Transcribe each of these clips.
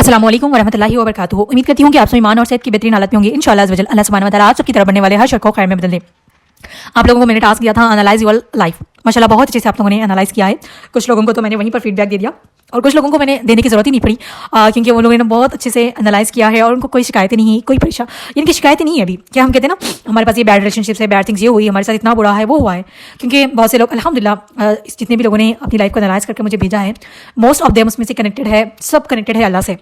अस्सलाम वालेकुम वरहमतुल्लाहि वबरकातुहू। उम्मीद करती हूँ कि आप सब ईमान और सेहत की बेहतरीन हालत में होंगे। इंशाअल्लाह अज़्ज़ वजल अल्लाह सुब्हानहू व तआला आप सबकी तरफ बढ़ने वाले हर शर को खैर में बदल दे। आप लोगों को मैंने टास्क दिया था एनालाइज योर लाइफ। माशाल्लाह बहुत अच्छे से आप लोगों ने एनालाइज किया है। कुछ लोगों को तो मैंने वहीं पर फीडबैक दे दिया और कुछ लोगों को मैंने देने की ज़रूरत ही नहीं पड़ी, क्योंकि वो लोगों ने बहुत अच्छे से एनालाइज किया है और उनको कोई शिकायतें नहीं है, कोई परेशान इनकी शिकायतें नहीं है। अभी क्या हम कहते हैं ना, हमारे पास ये बैड रिलेशनशिप्स है, बैड थिंग्स ये हुई, हमारे साथ इतना बुरा है वो हुआ है। क्योंकि बहुत से लोग अल्हम्दुलिल्लाह जितने भी लोगों ने अपनी लाइफ को एनालाइज करके मुझे भेजा है, मोस्ट ऑफ देम उसमें से कनेक्टेड है, सब कनेक्टेड है अल्लाह से।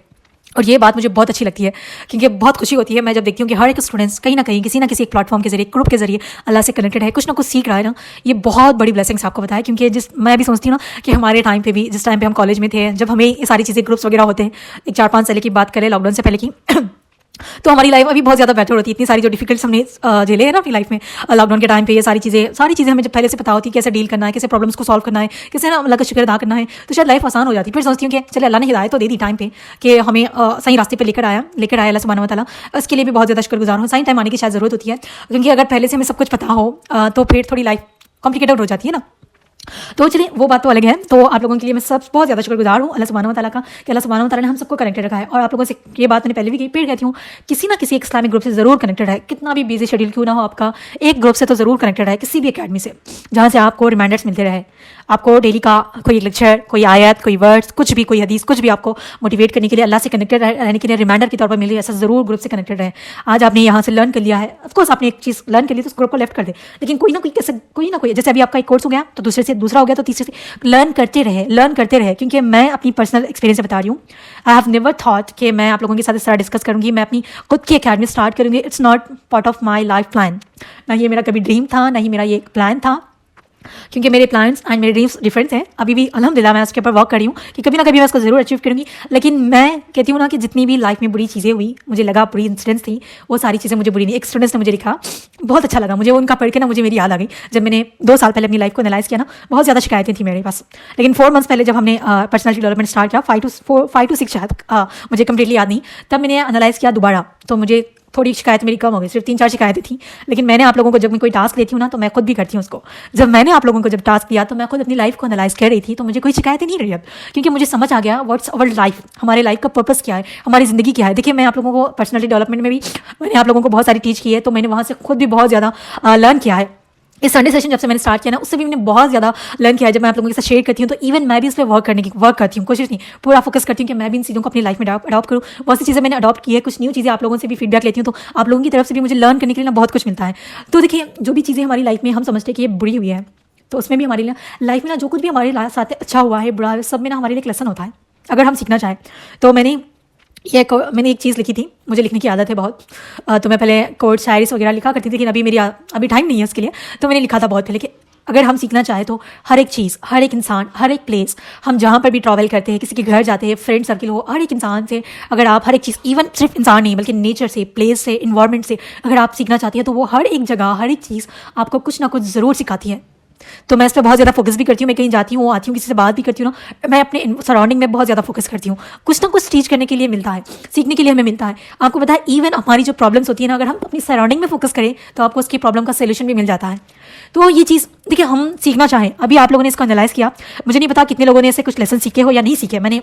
और ये बात मुझे बहुत अच्छी लगती है क्योंकि बहुत खुशी होती है मैं जब देखती हूँ कि हर एक स्टूडेंट्स कहीं ना कहीं किसी ना किसी एक प्लेटफॉर्म के जरिए, ग्रुप के जरिए अल्लाह से कनेक्टेड है, कुछ ना कुछ सीख रहा है ना। ये बहुत बड़ी ब्लेसिंग्स आपको बताया, क्योंकि मैं भी समझती हूँ ना कि हमारे टाइम पे भी, जिस टाइम पे हम कॉलेज में थे, जब हमें ये सारी चीज़ें ग्रुप्स वगैरह होते हैं, एक 4-5 साल की बात करें लॉकडाउन से पहले की तो हमारी लाइफ अभी बहुत ज़्यादा बेटर होती है। इतनी सारी जो डिफिकल्ट्स हमने झेले हैं ना अपनी लाइफ में लॉकडाउन के टाइम पे, ये सारी चीज़ें हमें जब पहले से पता होती है कैसे डील करना है, कैसे प्रॉब्लम्स को सॉल्व करना है, कैसे ना अल्लाह का शुक्र अदा करना है, तो शायद लाइफ आसान हो जाती है। फिर सोचती हूँ कि चले अल्लाह ने हिदायत तो दे दी टाइम पे कि हमें सही रास्ते पर लेकर आया अल्लाह सुब्हानहू व तआला, इसके लिए भी बहुत ज़्यादा शुक्रगुजार हूँ। सही टाइम आने की शायद ज़रूरत होती है, क्योंकि अगर पहले से हमें सब कुछ पता हो तो फिर थोड़ी लाइफ कॉम्प्लिकेटेड हो जाती है ना। तो चलिए वो बात तो अलग है। तो आप लोगों के लिए मैं सब बहुत ज़्यादा शुक्रगुजार हूँ अल्लाह सुब्हानहू व तआला का कि अल्लाह सुब्हानहू व तआला ने हम सबको कनेक्टेड रखा है। और आप लोगों से ये बात मैंने पहले भी कही, फिर कहती हूँ, किसी ना किसी एक इस्लामिक ग्रुप से ज़रूर कनेक्टेड है। कितना भी बिजी शेड्यूल क्यों ना हो आपका, एक ग्रुप से तो ज़रूर कनेक्टेड है, किसी भी अकेडमी से, जहाँ से आपको रिमाइंडर्स मिलते रहे, आपको डेली का कोई लेक्चर, कोई आयत, कोई वर्ड्स, कुछ भी, कोई हदीस, कुछ भी आपको मोटिवेट करने के लिए, अल्लाह से कनेक्टेड रहने के लिए रिमाइंडर के तौर पर मिले, ऐसा ज़रूर ग्रुप से कनेक्टेड रहे। आज आपने यहाँ से लर्न कर लिया है, ऑफकोर्स आपने एक चीज़ लर्न कर ली तो उस ग्रुप को लेफ्ट कर दे, लेकिन कोई ना कोई जैसे अभी आपका एक कोर्स हो गया तो दूसरे से दूसरा हो गया तो तीसरे से लर्न करते रहे। क्योंकि मैं अपनी पर्सनल एक्सपीरियंस से बता रही हूँ, आई हैव नेवर थॉट कि मैं आप लोगों के साथ इस तरह डिस्कस करूँगी, मैं अपनी खुद की अकेडमी स्टार्ट करूँगी। It's not part of my life plan. ना ये मेरा कभी ड्रीम था, ना ही मेरा ये एक प्लान था, क्योंकि मेरे प्लान्स एंड मेरे ड्रीम्स डिफरेंट हैं। अभी भी अल्हम्दुलिल्लाह मैं उसके ऊपर वर्क कर रही हूँ कि कभी ना कभी मैं उसको ज़रूर अचीव करूँगी। लेकिन मैं कहती हूँ ना कि जितनी भी लाइफ में बुरी चीज़ें हुई, मुझे लगा बुरी इंसिडेंट्स थी, वो सारी चीज़ें मुझे बुरी नहीं। एक स्टूडेंट्स ने मुझे लिखा, बहुत अच्छा लगा मुझे उनका पढ़ के ना, मुझे मेरी याद आ गई जब मैंने 2 साल पहले अपनी लाइफ को एनालाइज किया ना। बहुत ज़्यादा शिकायतें थी मेरे पास, लेकिन 4 मंथ्स पहले जब हमने पर्सनैलिटी डेवलपमेंट स्टार्ट किया, 5 to 6 शायद, मुझे कंप्लीटली याद नहीं, तब मैंने एनालाइज किया दोबारा, तो मुझे थोड़ी शिकायत मेरी कम हो गई, सिर्फ 3-4 शिकायतें थी। लेकिन मैंने आप लोगों को, जब मैं कोई टास्क लेती हूँ ना, तो मैं खुद भी करती हूँ उसको। जब मैंने आप लोगों को जब टास्क दिया तो मैं खुद अपनी लाइफ को एनालाइज कर रही थी, तो मुझे कोई शिकायतें नहीं रही अब, क्योंकि मुझे समझ आ गया व्हाट्स अवर लाइफ, हमारे लाइफ का पर्पस क्या है, हमारी ज़िंदगी क्या है। देखिए मैं आप लोगों को पर्सनैलिटी डेवलपमेंट में भी मैंने आप लोगों को बहुत सारी टीच की है, तो मैंने वहाँ से खुद भी बहुत ज़्यादा लर्न किया है। इस संडे सेशन जब से मैंने स्टार्ट किया ना, उससे भी मैंने बहुत ज़्यादा लर्न किया है। जब मैं आप लोगों के साथ शेयर करती हूँ तो इवन मैं भी इस पर वर्क करती हूँ, कोशिश नहीं, पूरा फोकस करती हूँ कि मैं भी इन चीज़ों को अपनी लाइफ में अडॉप्ट करूँ। बहुत सी चीज़ें मैंने अडॉप्ट की है, कुछ न्यू चीज़ें आप लोगों से भी फीडबैक लेती हूँ, तो आप लोगों की तरफ से भी मुझे लर्न करने के लिए ना बहुत कुछ मिलता है। तो देखिए जो भी चीज़ें हमारी लाइफ में हम समझते हैं कि ये बुरी हुई है, तो उसमें भी हमारी लाइफ में ना जो कुछ भी हमारे साथ अच्छा हुआ है, बुरा है, सब में ना हमारे लिए एक लेसन होता है, अगर हम सीखना चाहें। तो मैंने एक चीज़ लिखी थी, मुझे लिखने की आदत है बहुत, तो मैं पहले कोट शायरीस वगैरह लिखा करती थी, लेकिन अभी टाइम नहीं है उसके लिए, तो मैंने लिखा था बहुत पहले कि अगर हम सीखना चाहें तो हर एक चीज़, हर एक इंसान, हर एक प्लेस, हम जहाँ पर भी ट्रैवल करते हैं, किसी के घर जाते हैं, फ्रेंड सर्किल हो, हर एक इंसान से अगर आप हर एक चीज़, इवन सिर्फ इंसान नहीं बल्कि नेचर से, प्लेस से, इन्वायरमेंट से अगर आप सीखना चाहती हैं, तो वो हर एक जगह, हर एक चीज़ आपको कुछ ना कुछ ज़रूर सिखाती है। तो मैं इस पर बहुत ज़्यादा फोकस भी करती हूँ। मैं कहीं जाती हूँ, आती हूँ, किसी से बात भी करती हूँ ना, मैं अपने सराउंडिंग में बहुत ज़्यादा फोकस करती हूँ। कुछ ना कुछ टीच करने के लिए मिलता है, सीखने के लिए हमें मिलता है। आपको पता है इवन हमारी जो प्रॉब्लम्स होती है ना, अगर हम अपनी सराउंडिंग में फोकस करें तो आपको उसकी प्रॉब्लम का सोल्यूशन भी मिल जाता है। तो ये चीज़ देखिए, हम सीखना चाहें, अभी आप लोगों ने इसको एनालाइज़ किया, मुझे नहीं पता कितने लोगों ने ऐसे कुछ लेसन सीखे हो या नहीं सीखे। मैंने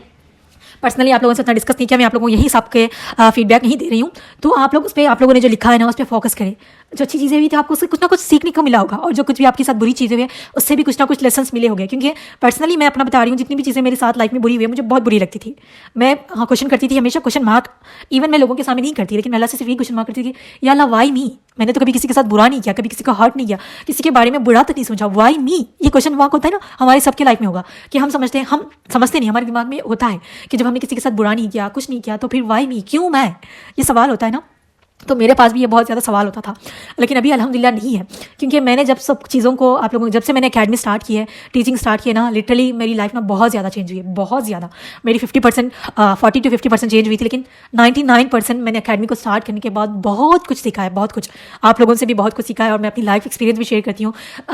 पर्सनली आप लोगों से इतना डिस्कस नहीं किया, मैं आप लोगों को यही सब के फीडबैक नहीं दे रही हूँ। तो आप लोग उस पर, आप लोगों ने जो लिखा है ना, उस पर फोकस करें। जो अच्छी चीज़ें हुई थी आपको उससे कुछ ना कुछ सीखने को मिला होगा, और जो कुछ भी आपके साथ बुरी चीज़ें हुई उससे भी कुछ ना कुछ लेसन्स मिले होंगे। क्योंकि पर्सनली मैं अपना बता रही हूँ, जितनी भी चीज़ें मेरे साथ लाइफ में बुरी हुई है, मुझे बहुत बुरी लगती थी। मैं क्वेश्चन करती थी हमेशा, क्वेश्चन मार्क, इवन मैं लोगों के सामने नहीं करती, लेकिन अल्लाह से सिर्फ यही क्वेश्चन मार्क करती थी, या अल्लाह वाई मी। मैंने तो कभी किसी के साथ बुरा नहीं किया, कभी किसी को हर्ट नहीं किया, किसी के बारे में बुरा तक नहीं सोचा, वाई मी। ये क्वेश्चन मार्क होता है ना, हमारे सबके लाइफ में होगा कि हम समझते नहीं, हमारे दिमाग में होता है कि जब हमने किसी के साथ बुरा नहीं किया, कुछ नहीं किया, तो फिर वाई मी, क्यों मैं, ये सवाल होता है ना। तो मेरे पास भी ये बहुत ज़्यादा सवाल होता था, लेकिन अभी अल्हम्दुलिल्लाह नहीं है, क्योंकि मैंने जब सब चीज़ों को आप लोगों, जब से मैंने अकेडमी स्टार्ट की है, टीचिंग स्टार्ट की है ना, लिटरली मेरी लाइफ में बहुत ज़्यादा चेंज हुई है, बहुत ज़्यादा। मेरी 40 to 50% चेंज हुई थी, लेकिन 99% मैंने अकेडमी को स्टार्ट करने के बाद बहुत कुछ सीखा है, बहुत कुछ आप लोगों से भी बहुत कुछ सीखा है, और मैं अपनी लाइफ एक्सपीरियंस भी शेयर करती हूँ।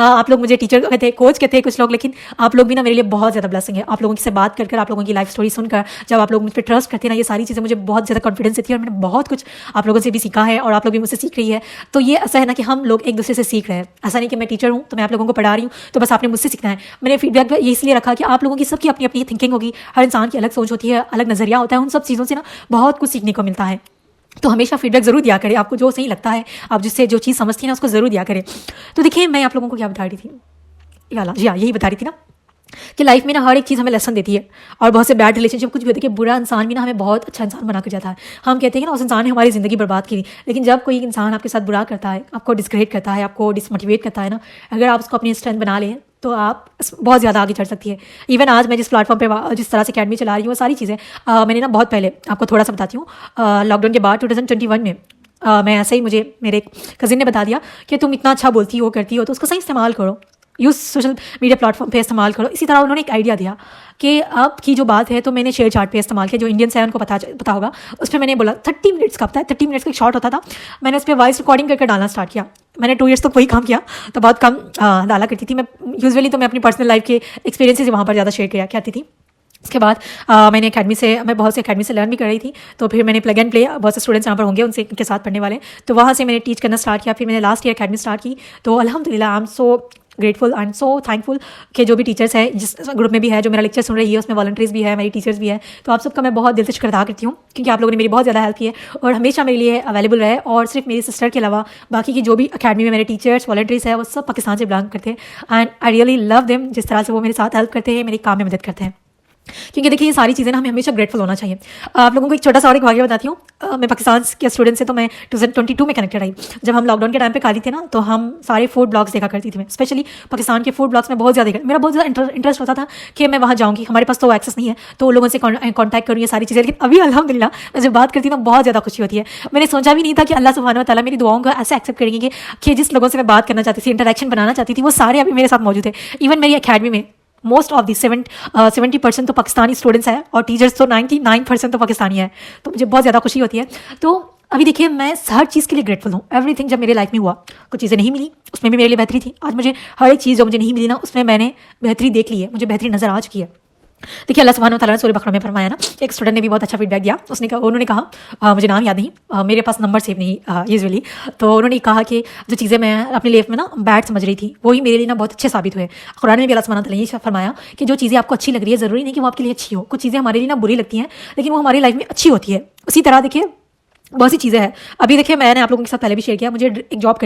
आप लोग मुझे टीचर कहते हैं, कोच कहते हैं कुछ लोग, लेकिन आप लोग भी ना मेरे लिए बहुत ज़्यादा ब्लेसिंग है। आप लोगों से बात कर, आप लोगों की लाइफ स्टोरी सुनकर, जब आप लोग मुझ पर ट्रस्ट करते हैं ना, ये सारी चीज़ें मुझे बहुत ज़्यादा कॉन्फिडेंस देती है, और मैंने बहुत कुछ आप लोगों से भी सीखा सीखा है और आप लोग भी मुझसे सीख रही है। तो ये ऐसा है ना कि हम लोग एक दूसरे से सीख रहे हैं। ऐसा नहीं कि मैं टीचर हूँ तो मैं आप लोगों को पढ़ा रही हूँ तो बस आपने मुझसे सीखना है। मैंने फीडबैक ये इसलिए रखा कि आप लोगों की सबकी अपनी अपनी थिंकिंग होगी, हर इंसान की अलग सोच होती है, अलग नज़रिया होता है। उन सब चीज़ों से ना बहुत कुछ सीखने को मिलता है। तो हमेशा फीडबैक ज़रूर दिया करें, आपको जो सही लगता है, आप जिससे जो चीज़ समझती हैं ना उसको ज़रूर दिया करें। तो देखिए मैं आप लोगों को क्या बता रही थी, जी हाँ यही बता रही थी ना कि लाइफ में ना हर एक चीज़ हमें लेसन देती है। और बहुत से बैड रिलेशनशिप कुछ भी होते हैं कि बुरा इंसान भी ना हमें बहुत अच्छा इंसान बना कर जाता है। हम कहते हैं कि ना उस इंसान ने हमारी ज़िंदगी बर्बाद की, लेकिन जब कोई इंसान आपके साथ बुरा करता है, आपको डिस्क्रेडिट करता है, आपको डिसमोटिवेट करता है ना, अगर आप उसको अपनी स्ट्रेंथ बना लें तो आप बहुत ज़्यादा आगे चढ़ सकती है। इवन आज मैं जिस प्लेटफॉर्म पे जिस तरह से अकेडमी चला रही हूँ वो सारी चीज़ें मैंने ना बहुत पहले आपको थोड़ा सा बताती हूँ। लॉकडाउन के बाद 2021 में मैं ऐसे ही मुझे मेरे कज़िन ने बता दिया कि तुम इतना अच्छा बोलती हो करती हो तो उसका सही इस्तेमाल करो, यूज़ सोशल मीडिया प्लेटफॉर्म पे इस्तेमाल करो। इसी तरह उन्होंने एक आइडिया दिया कि अब की जो बात है तो मैंने शेयर चार्ट पे इस्तेमाल किया, जो इंडियंस है उनको पता होगा। उस पर मैंने बोला 30 मिनट्स का, पता है 30 मिनट्स का एक शॉर्ट होता था, मैंने उस पर वॉइस रिकॉर्डिंग करके डालना स्टार्ट किया। मैंने 2 ईयर्स तक वही काम किया, तो बहुत कम डाला करती थी मैं यूजुअली। तो मैं अपनी पर्सनल लाइफ के एक्सपीरियंसेस वहाँ पर ज़्यादा शेयर किया करती थी। उसके बाद मैं बहुत से अकेडमी से लर्न भी कर रही थी, तो फिर मैंने प्लग एंड प्ले, बहुत से स्टूडेंट्स यहाँ पर होंगे उनसे उनके साथ पढ़ने वाले, तो वहाँ से मैंने टीच करना स्टार्ट किया। फिर मैंने लास्ट ईयर अकेडमी स्टार्ट की। तो अल्हम्दुलिल्लाह I am so grateful and so thankful कि जो भी टीचर्स है, जिस ग्रुप में भी है जो मेरा लेक्चर सुन रही है, उसमें वॉलंटियर्स भी है, मेरी टीचर्स भी है। तो आप सबका मैं बहुत दिल से शुक्र अदा करती हूँ क्योंकि आप लोगों ने मेरी बहुत ज़्यादा हेल्प की है और हमेशा मेरे लिए अवेलेबल रहे। और सिर्फ मेरी सिस्टर के अलावा बाकी की जो भी अकेडमी में मेरे टीचर्स वॉलंटियर्स है वो सब पाकिस्तान से बिलोंग करते हैं and I really love them, जिस तरह से वो मेरे साथ हेल्प करते हैं, मेरे काम में मदद करते हैं। क्योंकि देखिए ये सारी चीज़ें ना हमें हमेशा ग्रेटफुल होना चाहिए। आप लोगों को एक छोटा सा और एक वाक़या बताती हूँ। मैं पाकिस्तान के स्टूडेंट से तो मैं 2022 में कनेक्टेड आई। जब हम लॉकडाउन के टाइम पे खाली थे ना तो हम सारे फूड ब्लॉग्स देखा करती थी मैं, स्पेशली पाकिस्तान के फूड ब्लॉग्स में बहुत ज़्यादा मेरा बहुत ज़्यादा इंटरेस्ट होता था कि मैं वहाँ जाऊँगी। हमारे पास तो एक्सेस नहीं है तो लोगों से कॉन्टैक्ट करूँ ये सारी चीज़ें, लेकिन अभी अल्हम्दुलिल्लाह मैं जब बात करती हूँ ना बहुत ज़्यादा खुशी होती है। मैंने सोचा भी नहीं था कि अल्लाह सुब्हानहू व तआला मेरी दुआओं को ऐसे एक्सेप्ट करेंगे कि जिस लोगों से मैं बात करना चाहती थी, इंटरेक्शन बनाना चाहती थी, वो सारे अभी मेरे साथ मौजूद है। इवन मेरी अकेडमी में मोस्ट ऑफ दी 70% तो पाकिस्तानी स्टूडेंट्स हैं और टीचर्स तो 99% तो पाकिस्तानी है। तो मुझे बहुत ज़्यादा खुशी होती है। तो अभी देखिए मैं हर चीज़ के लिए ग्रेटफुल हूँ। एवरीथिंग जब मेरे लाइफ में हुआ, कुछ चीज़ें नहीं मिली उसमें भी मेरे लिए बेहतरी थी। आज मुझे हर एक चीज़ जो मुझे नहीं मिली ना उसमें मैंने बेहतरी देख ली है, मुझे बेहतरी नज़र आ चुकी है। देखिए अल्लाह सुब्हानहू व तआला ने सूरह बकरा में फरमाया ना, एक स्टूडेंट ने भी बहुत अच्छा फीडबैक दिया। उन्होंने कहा मुझे नाम याद नहीं, मेरे पास नंबर सेव नहीं यूजुअली, तो उन्होंने कहा कि जो चीज़ें मैं अपनी लाइफ में ना बैड समझ रही थी वही मेरे लिए ना बहुत अच्छे साबित हुए। कुरान में भी अल्लाह सुब्हानहू व तआला ने फरमाया कि जो चीज़ें आपको अच्छी लग रही है ज़रूरी नहीं कि वो आपके लिए अच्छी हो। कुछ चीज़ें हमारे लिए ना बुरी लगती हैं लेकिन वो हमारी लाइफ में अच्छी होती है। उसी तरह देखिए बहुत सी चीज़ें हैं। अभी देखिए मैंने आप लोगों के साथ पहले भी शेयर किया, मुझे एक जॉब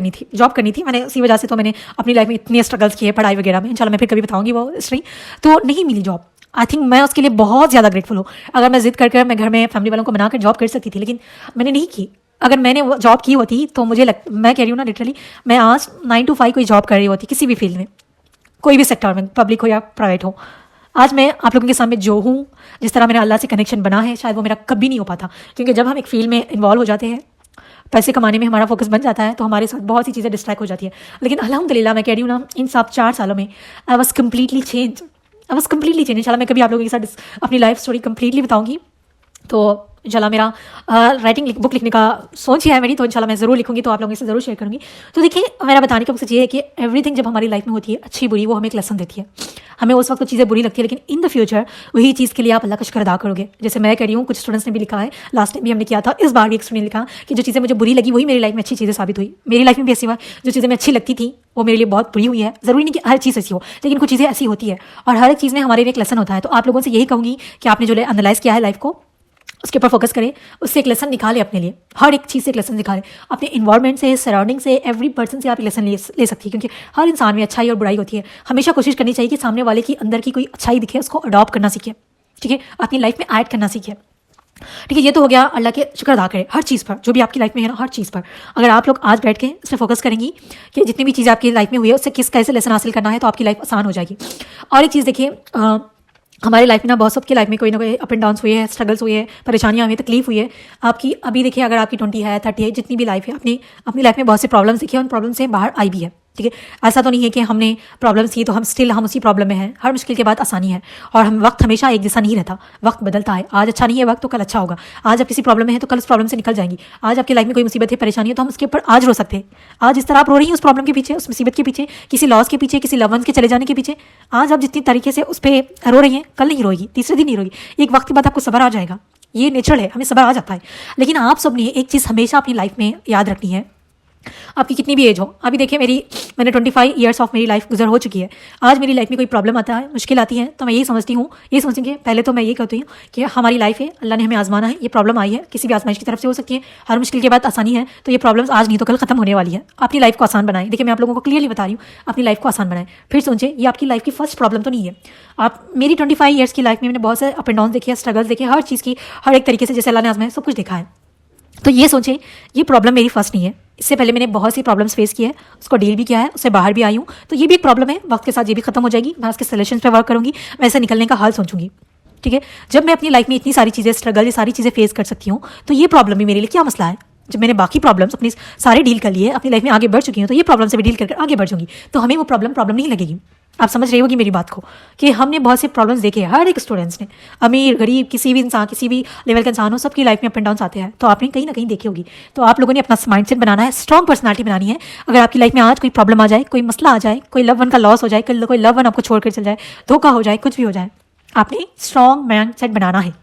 करनी थी मैंने उसी वजह से तो मैंने अपनी लाइफ में इतने स्ट्रगल्स किए पढ़ाई वगैरह में। इंशाल्लाह मैं फिर कभी बताऊंगी वो हिस्ट्री। तो नहीं मिली जॉब, आई थिंक मैं उसके लिए बहुत ज़्यादा ग्रेटफुल हूँ। अगर मैं जिद कर मैं घर में फैमिली वालों को बनाकर जॉब कर सकती थी, लेकिन मैंने नहीं की। अगर मैंने वो जॉब की होती तो मैं कह रही हूँ ना लिटरली मैं आज 9 to 5 कोई जॉब कर रही होती किसी भी फील्ड में, कोई भी सेक्टर में, पब्लिक हो या प्राइवेट हो। आज मैं आप लोगों के सामने जो हूँ, जिस तरह मेरा अल्लाह से कनेक्शन बना है, शायद वो मेरा कभी नहीं हो पाता। क्योंकि जब हम एक फील्ड में इन्वॉल्व हो जाते हैं, पैसे कमाने में हमारा फोकस बन जाता है, तो हमारे साथ बहुत सी चीज़ें डिस्ट्रैक्ट हो जाती है। लेकिन अल्हम्दुलिल्लाह मैं कह रही हूँ ना, इन सब 4 सालों में आई वॉज कम्प्लीटली चेंज। इंशाल्लाह मैं कभी आप लोगों के साथ अपनी लाइफ स्टोरी कम्प्लीटली बताऊँगी। तो इंशाल्लाह मेरा राइटिंग बुक लिखने का सोच ही है मेरी, तो इंशाल्लाह मैं ज़रूर लिखूंगी, तो आप लोगों से ज़रूर शेयर करूँगी। तो देखिए मेरा बताने का मकसद ये है कि एवरीथिंग जब हमारी लाइफ में होती है अच्छी बुरी, वो हमें एक लेसन देती है। हमें उस वक्त चीज़ें बुरी लगती है, लेकिन इन द फ्यूचर वही चीज़ के लिए आप अल्लाह का शुक्र अदा करोगे। जैसे मैं कह रही हूँ, कुछ स्टूडेंट्स ने भी लिखा है, लास्ट टाइम भी हमने किया था, इस बार भी एक स्टूडेंट ने लिखा कि जो चीज़ें मुझे बुरी लगी वही मेरी लाइफ में अच्छी चीज़ें साबित हुई। मेरी लाइफ में भी ऐसी हुआ, जो चीज़ें मैं अच्छी लगती थी वो मेरे लिए बहुत बुरी हुई है। ज़रूरी नहीं कि हर चीज़ ऐसी हो, लेकिन कुछ चीज़ें ऐसी होती है और हर एक चीज़ में हमारे लिए एक लेसन होता है। तो आप लोगों से यही कहूँगी कि आपने जो एनालाइज़ किया है लाइफ को, उसके ऊपर फोकस करें, उससे एक लेसन निकालें अपने लिए। हर एक चीज़ से एक लेसन निकालें, अपने इन्वायरमेंट से, सराउंडिंग से, एवरी पर्सन से आप एक लेसन ले सकती है। क्योंकि हर इंसान में अच्छाई और बुराई होती है। हमेशा कोशिश करनी चाहिए कि सामने वाले की अंदर की कोई अच्छाई दिखे, उसको अडॉप्ट करना सीखे, ठीक है, अपनी लाइफ में ऐड करना सीखे। ठीक है, ये तो हो गया अल्लाह के शुक्र अदा करें हर चीज़ पर, जो भी आपकी लाइफ में है ना, हर चीज़ पर। अगर आप लोग आज बैठ के इस पर फोकस करेंगी कि जितनी भी चीज़ आपकी लाइफ में हुई है उससे कैसे लेसन हासिल करना है, तो आपकी लाइफ आसान हो जाएगी। और एक चीज़ देखिए, हमारी लाइफ में ना बहुत सबकी लाइफ में कोई ना कोई अप एंड डाउन्स हुए हैं, स्ट्रगल्स हुए हैं, परेशानियां हुई, तकलीफ हुई है आपकी। अभी देखिए अगर आपकी 20 है, 30 है, जितनी भी लाइफ है, अपनी लाइफ में बहुत से प्रॉब्लम्स देखिए, उन प्रॉब्लम से बाहर आई भी है, ठीक है। ऐसा तो नहीं है कि हमने प्रॉब्लम्स की तो हम उसी प्रॉब्लम में हैं। हर मुश्किल के बाद आसानी है और वक्त हमेशा एक जैसा नहीं रहता, वक्त बदलता है। आज अच्छा नहीं है वक्त, तो कल अच्छा होगा। आज आप किसी प्रॉब्लम में है तो कल उस प्रॉब्लम से निकल जाएंगी। आज आपकी लाइफ में कोई मुसीबत है, परेशानी है, तो हम उसके ऊपर आज रो सकते हैं। आज इस तरह आप रो रही हैं उस प्रॉब्लम के पीछे, उस मुसीबत के पीछे, किसी लॉस के पीछे, किसी लव वंस के चले जाने के पीछे, आज आप जितनी तरीके से उस पर रो रही हैं, कल नहीं रोएगी, तीसरे दिन नहीं रोएगी। एक वक्त के बाद आपको सब्र आ जाएगा। ये नेचुरल है, हमें सब्र आ जाता है। लेकिन आप सब ने एक चीज़ हमेशा अपनी लाइफ में याद रखनी है, आपकी कितनी भी एज हो। अभी देखिए मैंने 25 ईयर्स ऑफ मेरी लाइफ गुजर हो चुकी है। आज मेरी लाइफ में कोई प्रॉब्लम आता है, मुश्किल आती है, तो मैं यही समझती हूँ कि पहले तो मैं ये कहती हूँ कि हमारी लाइफ है, अल्लाह ने हमें आजमाना है, ये प्रॉब्लम आई है, किसी भी आजमाइश की तरफ से हो सकती है। हर मुश्किल के बाद आसानी है, तो ये प्रॉब्लम्स आज नहीं तो कल खत्म होने वाली है। अपनी लाइफ को आसान बनाएं। देखिए मैं आप लोगों को क्लियरली बता रही हूँ, अपनी लाइफ को आसान बनाएं। फिर सोचें, ये आपकी लाइफ की फर्स्ट प्रॉब्लम तो नहीं है। आप मेरी 25 ईयर्स की लाइफ में मैंने बहुत से अप एंड डाउन देखे, स्ट्रगल्स देखे, हर चीज़ की हर एक तरीके से जैसे अल्लाह ने आजमाया सब कुछ देखा है। तो ये सोचें, ये प्रॉब्लम मेरी फर्स्ट नहीं है। इससे पहले मैंने बहुत सी प्रॉब्लम्स फेस की है, उसको डील भी किया है, उससे बाहर भी आई हूँ। तो ये भी एक प्रॉब्लम है, वक्त के साथ ये भी खत्म हो जाएगी। मैं उसके सोल्यूशन पे वर्क करूँगी, मैं इससे निकलने का हल सोचूंगी। ठीक है, जब मैं अपनी लाइफ में इतनी सारी चीज़ें स्ट्रगल, ये सारी चीज़ें फेस कर सकती हूँ, तो ये प्रॉब्लम भी मेरे लिए क्या मसला है। जब मैंने बाकी प्रॉब्लम्स अपनी सारे डील कर लिए, अपनी लाइफ में आगे बढ़ चुकी हूँ, तो ये प्रॉब्लम से भी डील करके आगे बढ़ जाऊँगी। तो हमें वो प्रॉब्लम नहीं लगेगी। आप समझ रही होगी मेरी बात को, कि हमने बहुत से प्रॉब्लम्स देखे हैं, हर एक स्टूडेंट्स ने, अमीर गरीब, किसी भी इंसान, किसी भी लेवल का इंसान हो, सबकी लाइफ में अप एंड डाउन आते हैं। तो आपने कहीं ना कहीं देखी होगी। तो आप लोगों ने अपना माइंडसेट बनाना है, स्ट्रॉन्ग पर्सनालिटी बनानी है। अगर आपकी लाइफ में आज कोई प्रॉब्लम आ जाए, कोई मसला आ जाए, कोई लव वन का लॉस हो जाए, कोई लव वन आपको छोड़कर चल जाए, धोखा हो जाए, कुछ भी हो जाए, आपने स्ट्रॉन्ग माइंडसेट बनाना है।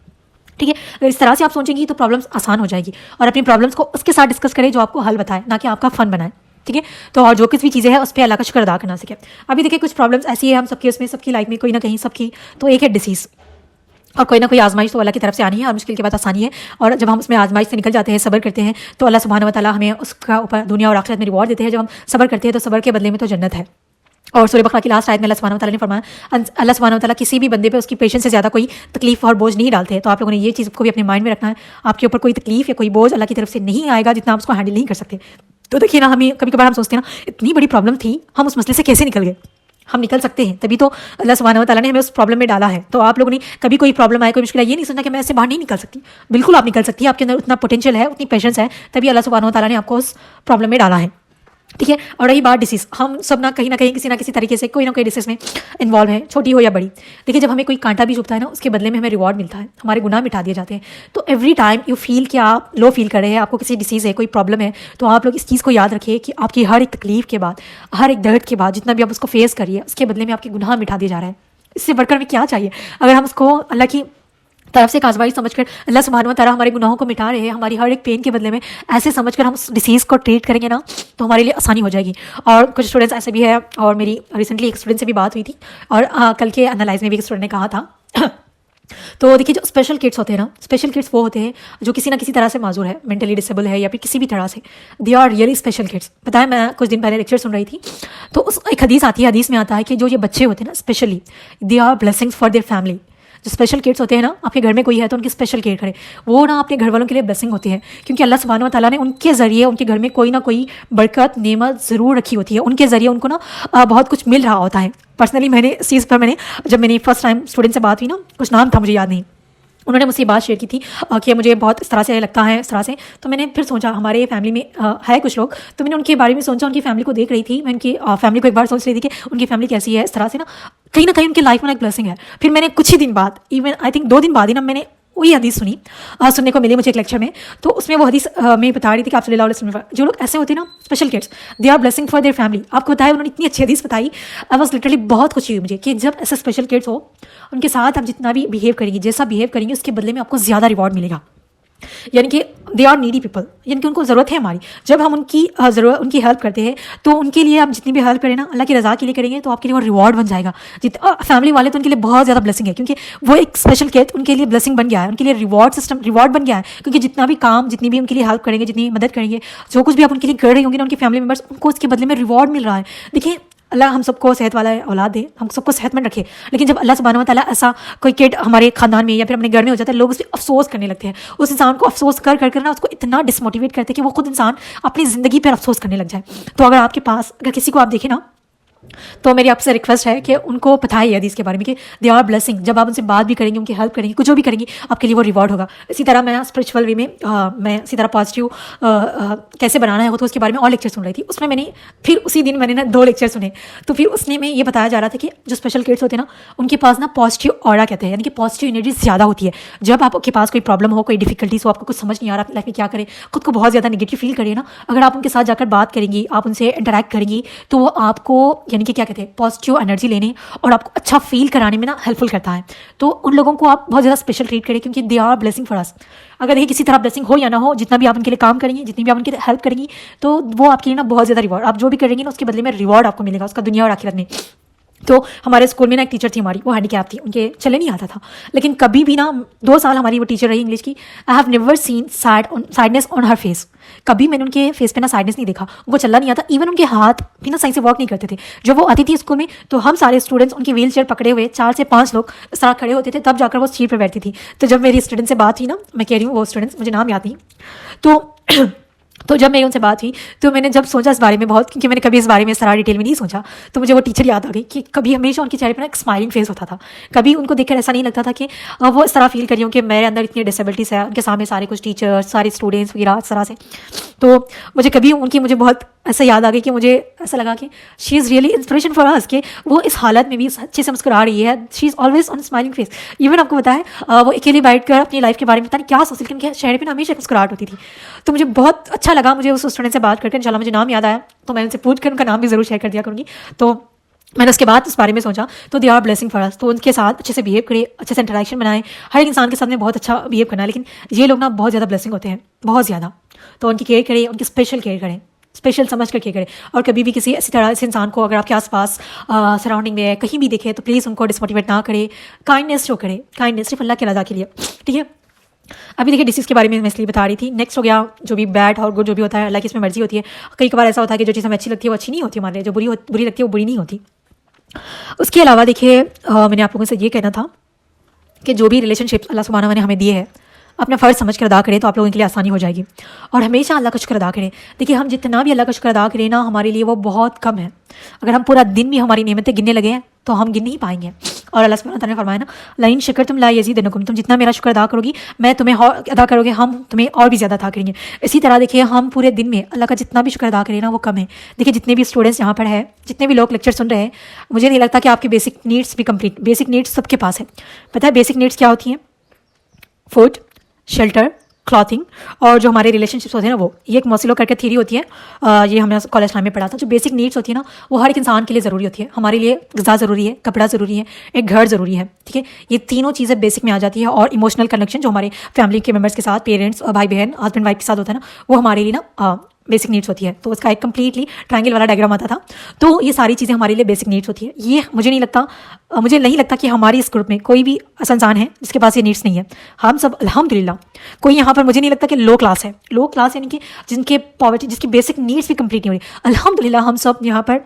ठीक है, अगर इस तरह से आप सोचेंगी तो प्रॉब्लम्स आसान हो जाएगी। और अपनी प्रॉब्लम्स को उसके साथ डिस्कस करें जो आपको हल बताए, ना कि आपका फन बनाए। ठीक है, तो और जो कुछ भी चीज़ें हैं उस पर अल्लाह का शुक्र अदा करना सीखें। अभी देखिए कुछ प्रॉब्लम्स ऐसी है हम सबकी, उसमें सबकी लाइफ में कोई ना कहीं सबकी, तो एक है डिसीज़, और कोई ना कोई आजमाइश तो अल्लाह की तरफ से आनी है, और मुश्किल के बाद आसानी है। और जब हम उसमें आजमाइश से निकल जाते हैं, सब्र करते हैं, तो अल्लाह सुब्हानहू व तआला हमें उसका ऊपर दुनिया और आखिरत में रिवॉर्ड देते हैं। जब हम सब्र करते हैं तो सब्र के बदले में तो जन्नत है। और सूरह बकरा की लास्ट आयत में अल्लाह सुब्हानहू व तआला ने फरमाया, अल्लाह सुब्हानहू व तआला किसी भी बंदे पे उसकी पेशेंस से ज़्यादा कोई तकलीफ और बोझ नहीं डालते हैं। तो आप लोगों ने ये चीज़ को भी अपने माइंड में रखना है, आपके ऊपर कोई तकलीफ या कोई बोझ अल्लाह की तरफ से नहीं आएगा जितना आप उसको हैंडल नहीं कर सकते। तो देखिए ना, हमें कभी कभार हम सोचते हैं ना, इतनी बड़ी प्रॉब्लम थी, हम उस मसले से कैसे निकल गए। हम निकल सकते हैं, तभी तो अल्लाह सुब्हानहू व तआला ने हमें उस प्रॉब्लम में डाला है। तो आप लोगों ने कभी कोई प्रॉब्लम आए, कोई मुश्किल आए, ये नहीं सोचना कि मैं इससे बाहर नहीं निकल सकती। बिल्कुल आप निकल सकती है, आपके अंदर उतना पोटेंशियल है, उतनी पेशेंस है, तभी अल्लाह सुब्हानहू व तआला ने आपको उस प्रॉब्लम में डाला है। ठीक है, और रही बात डिसीज़, हम सब ना कहीं किसी ना किसी तरीके से कोई ना कोई डिसीज़ में इन्वॉल्व है, छोटी हो या बड़ी। देखिए जब हमें कोई कांटा भी चुभता है ना, उसके बदले में हमें रिवॉर्ड मिलता है, हमारे गुनाह मिटा दिए जाते हैं। तो एवरी टाइम यू फील कि आप लो फील कर रहे हैं, आपको किसी डिसीज़ है, कोई प्रॉब्लम है, तो आप लोग इस चीज़ को याद रखिए कि आपकी हर एक तकलीफ के बाद, हर एक दर्द के बाद, जितना भी आप उसको फेस करिए, उसके बदले में आपके गुनाह मिटा दिए जा रहे हैं। इससे बढ़कर हमें क्या चाहिए। अगर हम उसको अल्लाह की तरफ से एक आजमाइश समझकर अल्लाह सुब्हानहू व तआला हमारे गुनाहों को मिटा रहे हैं, हमारी हर एक पेन के बदले में ऐसे समझकर हम उस डिसीज़ को ट्रीट करेंगे ना, तो हमारे लिए आसानी हो जाएगी। और कुछ स्टूडेंट्स ऐसे भी है, और मेरी रिसेंटली एक स्टूडेंट से भी बात हुई थी, और कल के एनालाइज में भी एक स्टूडेंट ने कहा था तो देखिए जो स्पेशल किड्स होते हैं ना, स्पेशल किड्स वो होते हैं जो किसी ना किसी तरह से माजूर है, मेंटली डिसेबल है, या फिर किसी भी तरह से, they are really special kids. पता है, मैं कुछ दिन पहले लेक्चर सुन रही थी, तो उस एक हदीस आती है, हदीस में आता है कि जो ये बच्चे होते हैं ना, specially they are blessings for their family. जो स्पेशल किड्स होते हैं ना, आपके घर में कोई है तो उनकी स्पेशल केयर करें, वो ना अपने घर वालों के लिए ब्लेसिंग होती है, क्योंकि अल्लाह सुब्हानहू व तआला ने उनके ज़रिए उनके घर में कोई ना कोई बरकत नेमत ज़रूर रखी होती है, उनके ज़रिए उनको ना बहुत कुछ मिल रहा होता है। पर्सनली मैंने इस चीज़ पर जब मैंने फर्स्ट टाइम स्टूडेंट से बात हुई ना, कुछ नाम था मुझे याद नहीं, उन्होंने मुझसे बात शेयर की थी कि मुझे बहुत इस तरह से लगता है, इस तरह से। तो मैंने फिर सोचा, हमारे फैमिली में है कुछ लोग, तो मैंने उनके बारे में सोचा, उनकी फैमिली को देख रही थी, मैं उनकी फैमिली को एक बार सोच रही थी कि उनकी फैमिली कैसी है, इस तरह से ना कहीं उनकी लाइफ में एक ब्लेसिंग है। फिर मैंने कुछ ही दिन बाद, इवन आई थिंक 2 दिन बाद ही ना, मैंने वही हदीस सुनने को मिली मुझे एक लेक्चर में। तो उसमें वो हदीस में बता रही थी कि आप सल्लल्लाहु अलैहि वसल्लम, जो लोग ऐसे होते हैं ना, special kids, they are blessing for their family. आपको बताया, उन्होंने इतनी अच्छी हदीस बताई, आई वॉज लिटरली बहुत खुशी हुई मुझे कि जब ऐसे स्पेशल किड्स हो, उनके साथ आप जितना भी बिहेव करेंगे, जैसा बिहेव करेंगे, उसके बदले में आपको ज़्यादा रिवॉर्ड मिलेगा। यानी कि दे आर नीडी पीपल, यानी कि उनको ज़रूरत है हमारी। जब हम उनकी हेल्प करते हैं, तो उनके लिए आप जितनी भी हेल्प करें ना, अल्लाह की रज़ा के लिए करेंगे, तो आपके लिए वो रिवॉर्ड बन जाएगा। फैमिली वाले तो उनके लिए बहुत ज़्यादा ब्लेसिंग है, क्योंकि वो एक स्पेशल केयर उनके लिए ब्लेसिंग बन गया है, उनके लिए रिवॉर्ड सिस्टम रिवॉर्ड बन गया है। क्योंकि जितना भी काम, जितनी भी उनके लिए हेल्प करेंगे, जितनी मदद करेंगे, जो कुछ भी आप उनके लिए कर रही होंगी ना, उनकी फैमिली मेम्बर्स, उनको उसके बदले में रिवॉर्ड मिल रहा है। देखिए अल्लाह हम सबको सेहत वाला औलाद दे, हम सबको सेहतमंद रखे। लेकिन जब अल्लाह सुब्हानहू व तआला ऐसा कोई किड हमारे खानदान में या फिर अपने घर में हो जाता है, लोग उस पर अफसोस करने लगते हैं। उस इंसान को अफसोस कर ना उसको इतना डिसमोटिवेट करते हैं कि वो खुद इंसान अपनी ज़िंदगी पर अफसोस करने लग जाए। तो अगर आपके पास, अगर किसी को आप देखें ना, तो मेरी आपसे रिक्वेस्ट है कि उनको बताइए हदीस के बारे में कि दे आर ब्लेसिंग। जब आप उनसे बात भी करेंगे, उनकी हेल्प करेंगे, कुछ जो भी करेंगे, आपके लिए वो रिवॉर्ड होगा। इसी तरह मैं स्पिरिचुअल वे में मैं इसी तरह पॉजिटिव कैसे बनाना है वो, तो उसके बारे में और लेक्चर सुन रही थी। उसमें मैंने फिर उसी दिन मैंने ना 2 लेक्चर सुने। तो फिर उसने में ये बताया जा रहा था कि जो स्पेशल किड्स होते हैं ना, उनके पास ना पॉजिटिव ऑरा कहते हैं, यानी कि पॉजिटिव एनर्जी ज़्यादा होती है। जब आपके पास कोई प्रॉब्लम हो, कोई डिफिकल्टीज हो, आपको कुछ समझ नहीं आ रहा लाइफ में क्या करें, खुद को बहुत ज़्यादा नेगेटिव फील करिए ना, अगर आप उनके साथ जाकर बात करेंगी, आप उनसे इंटरेक्ट करेंगी, तो वो आपको यानी कि क्या कहते हैं, पॉजिटिव एनर्जी लेने और आपको अच्छा फील कराने में ना हेल्पफुल करता है। तो उन लोगों को आप बहुत ज़्यादा स्पेशल ट्रीट करें, क्योंकि they are blessing for us. अगर देखिए किसी तरह ब्लेसिंग हो या ना हो, जितना भी आप उनके लिए काम करेंगे, जितनी भी आप उनकी हेल्प करेंगी, तो वो आपके लिए ना बहुत ज़्यादा रिवॉर्ड, आप जो भी करेंगे ना उसके बदले में रिवॉर्ड आपको मिलेगा, उसका दुनिया और आखिरत में। तो हमारे स्कूल में ना एक टीचर थी हमारी, वो हैंडीकैप थी, उनके चले नहीं आता था, लेकिन कभी भी ना 2 साल हमारी वो टीचर रही इंग्लिश की, I have never seen sadness on her face. कभी मैंने उनके फेस पे ना सैडनेस नहीं देखा, उनको चलना नहीं आता, इवन उनके हाथ भी ना सही से वर्क नहीं करते थे। जब वो आती थी स्कूल में तो हम सारे स्टूडेंट्स उनकी व्हील चेयर पकड़े हुए 4 से 5 लोग इस तरह खड़े होते थे, तब जाकर वो सीट पर बैठती थी। तो जब मेरी स्टूडेंट से बात हुई ना, मैं कह रही हूँ वो स्टूडेंट्स, मुझे नाम याद नहीं, तो जब मेरी उनसे बात हुई तो मैंने जब सोचा इस बारे में बहुत, क्योंकि मैंने कभी इस बारे में इस तरह डिटेल में नहीं सोचा, तो मुझे वो टीचर याद आ गई कि कभी हमेशा उनके चेहरे पर ना एक स्माइलिंग फेस होता था। कभी उनको देखकर ऐसा नहीं लगता था कि वो इस तरह फील कर रही हूँ कि मेरे अंदर इतनी डिसेबिलिटीज़ है, उनके सामने सारे कुछ टीचर्स, सारे स्टूडेंट्स वगैरह इस तरह से। तो मुझे कभी उनकी मुझे बहुत ऐसा याद आ गई कि मुझे ऐसा लगा कि she is really inspiration for us, कि वो इस हालत में भी अच्छे से मुस्कुरा रही है, she is always on smiling face. Even आपको पता है वो अकेले बैठ कर अपनी लाइफ के बारे में पता नहीं क्या सोचती थी, उनके चेहरे पे हमेशा मुस्कुराहट होती थी। तो मुझे बहुत अच्छा लगा, मुझे उस स्टूडेंट से बात करके इंशाल्लाह मुझे नाम याद आया, तो मैं उनसे पूछ कर उनका नाम भी ज़रूर शेयर कर दिया करूँगी। तो मैंने उसके बाद इस बारे में सोचा, तो they are blessing for us, तो उनके साथ अच्छे से बिहेव करें, अच्छे से इंटरेक्शन बनाएं, हर एक इंसान के साथ में बहुत अच्छा बिहेव करना है। लेकिन ये लोग ना बहुत ज़्यादा ब्लेसिंग होते हैं, बहुत ज़्यादा, तो उनकी केयर करें, उनकी स्पेशल केयर करें, स्पेशल समझ कर केयर करें। और कभी भी किसी ऐसी तरह से इंसान को अगर आपके आसपास सराउंडिंग में है, कहीं भी देखें, तो प्लीज़ उनको डिसमोटिवेट ना करें, काइंडनेस शो करें, काइंडनेस सिर्फ अल्लाह के रज़ा के लिए, ठीक है। अभी देखिए डिसीज़ के बारे में मैं इसलिए बता रही थी। नेक्स्ट हो गया जो भी बैड और गुड जो भी होता है, अल्लाह की इसमें मर्जी होती है। कई बार ऐसा होता है कि जो चीज़ हमें अच्छी लगती है वो अच्छी नहीं होती हमारे लिए, जो बुरी लगती है वो बुरी नहीं होती। उसके अलावा देखिए मैंने आप लोगों से ये कहना था कि जो भी रिलेशनशिप्स अल्लाह सुब्हानहू व तआला ने हमें दिए हैं, अपना फ़र्ज़ समझ कर अदा करें तो आप लोगों के लिए आसानी हो जाएगी। और हमेशा अल्लाह का शुक्र अदा करें। देखिए हम जितना भी अल्लाह का शुक्र अदा करें ना, हमारे लिए वो बहुत कम है। अगर हम पूरा दिन भी हमारी नेमतें गिनने लगे हैं तो हम गिन नहीं पाएंगे। और अल्लाह सुब्हानहू व तआला ने फरमाया ना, लाइन शकरतुम ला यज़ीदन्नकुम, तुम जितना मेरा शुक्र अदा करोगी मैं तुम्हें अदा करोगे, हम तुम्हें और भी ज़्यादा अदा करेंगे। इसी तरह देखिए हम पूरे दिन में अल्लाह का जितना भी शुक्र अदा करें ना वो कम है। देखिए जितने भी स्टूडेंट्स यहाँ पर है, जितने भी लोग लेक्चर सुन रहे हैं, मुझे नहीं लगता कि आपकी बेसिक नीड्स भी कंप्लीट, बेसिक नीड्स सबके पास है। पता है बेसिक नीड्स क्या होती हैं? फूड, शेल्टर, क्लॉथिंग, और जो हमारे रिलेशनशिप्स होते हैं ना वो, ये एक मॉसिलो करके थ्योरी होती है, ये हमने कॉलेज टाइम में पढ़ा था। जो बेसिक नीड्स होती है ना वो हर एक इंसान के लिए ज़रूरी होती है। हमारे लिए ग़िज़ा ज़रूरी है, कपड़ा ज़रूरी है, एक घर ज़रूरी है, ठीक है। ये तीनों चीज़ें बेसिक में आ जाती है। और इमोशनल कनेक्शन जो हमारे फैमिली के मेम्बर्स के साथ, पेरेंट्स, भाई बहन, हस्बैंड वाइफ के साथ होता है ना, वो हमारे लिए ना बेसिक नीड्स होती है। तो उसका एक कंप्लीटली ट्रायंगल वाला डायग्राम आता था। तो ये सारी चीज़ें हमारे लिए बेसिक नीड्स होती है। ये मुझे नहीं लगता कि हमारी इस ग्रुप में कोई भी ऐसा इंसान है जिसके पास ये नीड्स नहीं है। हम सब अल्हम्दुलिल्लाह, कोई यहाँ पर मुझे नहीं लगता कि लो क्लास है। लो क्लास यानी कि जिनके पॉवर्टी, जिसकी बेसिक नीड्स भी कंप्लीट नहीं हो रही। अल्हम्दुलिल्लाह हम सब यहाँ पर,